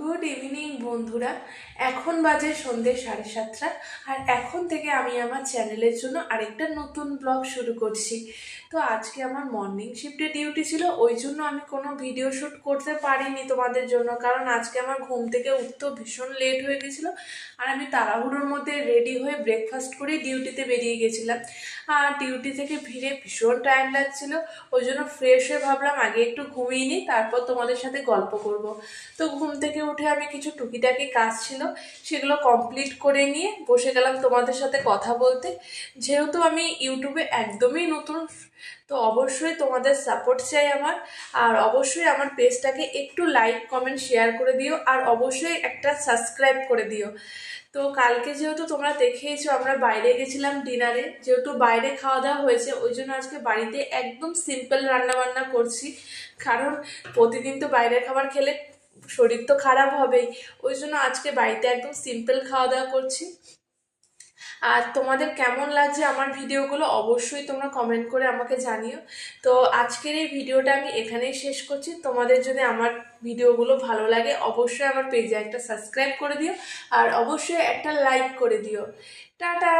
Good evening বন্ধুরা। এখন বাজে সন্ধ্যে 7:30 আর এখন থেকে আমি আমার চ্যানেলের জন্য আরেকটা নতুন ব্লগ শুরু করছি। তো আজকে আমার মর্নিং শিফটে ডিউটি ছিল, ওই জন্য আমি কোনো ভিডিও শ্যুট করতে পারিনি তোমাদের জন্য, কারণ আজকে আমার ঘুম থেকে উঠতেও ভীষণ লেট হয়ে গেছিলো। আর আমি তাড়াহুড়োর মধ্যে রেডি হয়ে ব্রেকফাস্ট করে ডিউটিতে বেরিয়ে গেছিলাম। আর ডিউটি থেকে ফিরে ভীষণ টায়ার্ড লাগছিল, ওই জন্য ফ্রেশ হয়ে ভাবলাম আগে একটু ঘুমিয়ে নিই, তারপর তোমাদের সাথে গল্প করব। তো ঘুম থেকে উঠে আমি কিছু টুকিটাকি কাজ ছিল সেগুলো কমপ্লিট করে নিয়ে বসে গেলাম তোমাদের সাথে কথা বলতে। যেহেতু আমি ইউটিউবে একদমই নতুন, তো অবশ্যই তোমাদের সাপোর্ট চাই আমার। আর অবশ্যই আমার পেজটাকে একটু লাইক কমেন্ট শেয়ার করে দিও, আর অবশ্যই একটা সাবস্ক্রাইব করে দিও। তো কালকে যেহেতু তোমরা দেখেইছো আমরা বাইরে গেছিলাম ডিনারে, যেহেতু বাইরে খাওয়া দাওয়া হয়েছে ওই জন্য আজকে বাড়িতে একদম সিম্পল রান্না বান্না করছি। কারণ প্রতিদিন তো বাইরের খাবার খেলে শরীর তো খারাপ হবেই, ওই জন্য আজকে বাড়িতে একদম সিম্পল খাওয়া দাওয়া করছি। আর তোমাদের কেমন লাগছে আমার ভিডিওগুলো অবশ্যই তোমরা কমেন্ট করে আমাকে জানিও। তো আজকের এই ভিডিওটা আমি এখানেই শেষ করছি। তোমাদের যদি আমার ভিডিওগুলো ভালো লাগে অবশ্যই আমার পেজে একটা সাবস্ক্রাইব করে দিও, আর অবশ্যই একটা লাইক করে দিও। টাটা।